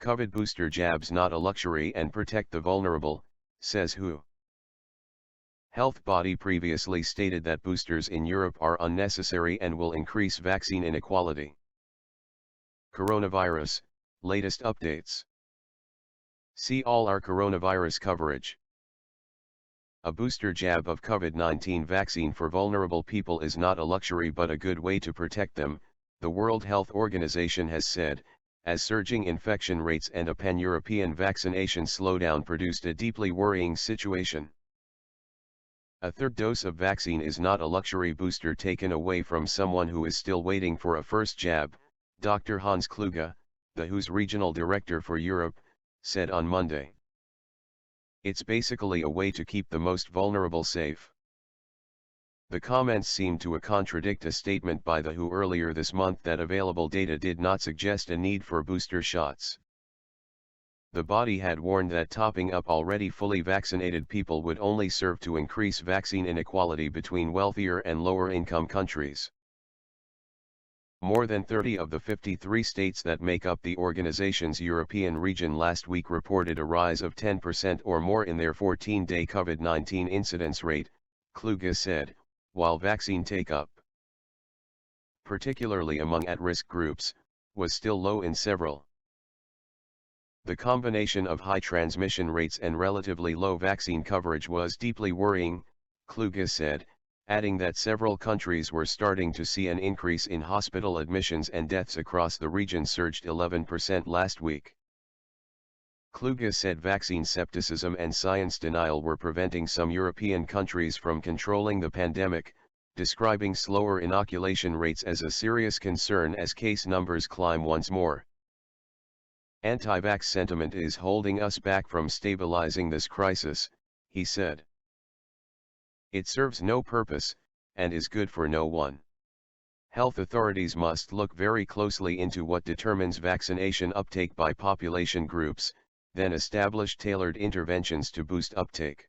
COVID booster jabs not a luxury and protect the vulnerable, says WHO. Health body previously stated that boosters in Europe are unnecessary and will increase vaccine inequality. Coronavirus, latest updates. See all our coronavirus coverage. A booster jab of COVID-19 vaccine for vulnerable people is not a luxury but a good way to protect them, the World Health Organization has said, as surging infection rates and a pan-European vaccination slowdown produced a deeply worrying situation. A third dose of vaccine is not a luxury booster taken away from someone who is still waiting for a first jab, Dr. Hans Kluge, the WHO's regional director for Europe, said on Monday. It's basically a way to keep the most vulnerable safe. The comments seem to contradict a statement by the WHO earlier this month that available data did not suggest a need for booster shots. The body had warned that topping up already fully vaccinated people would only serve to increase vaccine inequality between wealthier and lower-income countries. More than 30 of the 53 states that make up the organization's European region last week reported a rise of 10% or more in their 14-day COVID-19 incidence rate, Kluge said, while vaccine take-up, particularly among at-risk groups, was still low in several. The combination of high transmission rates and relatively low vaccine coverage was deeply worrying, Kluge said, adding that several countries were starting to see an increase in hospital admissions and deaths across the region surged 11% last week. Kluge said vaccine skepticism and science denial were preventing some European countries from controlling the pandemic, describing slower inoculation rates as a serious concern as case numbers climb once more. Anti-vax sentiment is holding us back from stabilizing this crisis, he said. It serves no purpose, and is good for no one. Health authorities must look very closely into what determines vaccination uptake by population groups, then establish tailored interventions to boost uptake.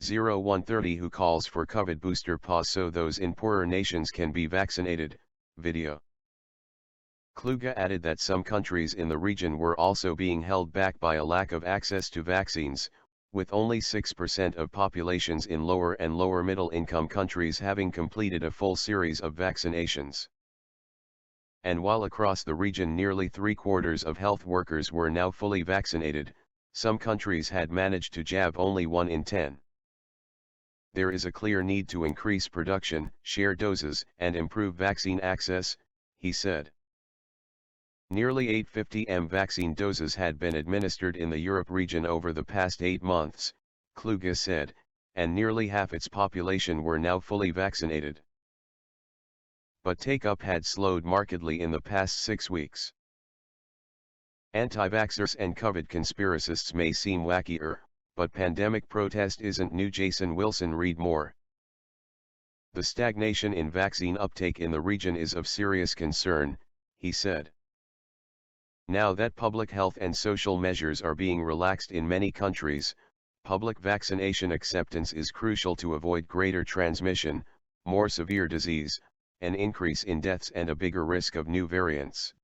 0130 WHO calls for COVID booster pause so those in poorer nations can be vaccinated, video. Kluge added that some countries in the region were also being held back by a lack of access to vaccines, with only 6% of populations in lower and lower middle income countries having completed a full series of vaccinations. And while across the region nearly 3/4 of health workers were now fully vaccinated, some countries had managed to jab only 1 in 10. There is a clear need to increase production, share doses, and improve vaccine access, he said. Nearly 850 million vaccine doses had been administered in the Europe region over the past 8 months, Kluge said, and nearly half its population were now fully vaccinated. But take-up had slowed markedly in the past 6 weeks. Anti-vaxxers and COVID conspiracists may seem wackier, but pandemic protest isn't new. Jason Wilson read more. The stagnation in vaccine uptake in the region is of serious concern, he said. Now that public health and social measures are being relaxed in many countries, public vaccination acceptance is crucial to avoid greater transmission, more severe disease, an increase in deaths and a bigger risk of new variants.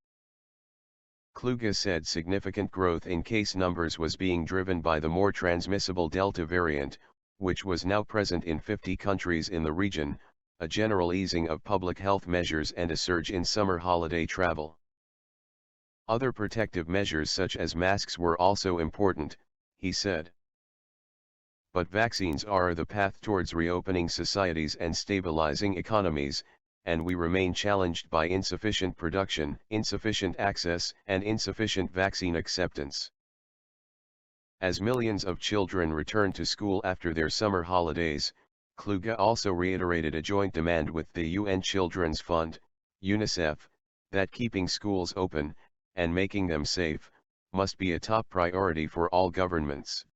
Kluge said significant growth in case numbers was being driven by the more transmissible Delta variant, which was now present in 50 countries in the region, a general easing of public health measures and a surge in summer holiday travel. Other protective measures such as masks were also important, he said. But vaccines are the path towards reopening societies and stabilizing economies, and we remain challenged by insufficient production, insufficient access, and insufficient vaccine acceptance. As millions of children return to school after their summer holidays, Kluge also reiterated a joint demand with the UN Children's Fund, UNICEF, that keeping schools open, and making them safe, must be a top priority for all governments.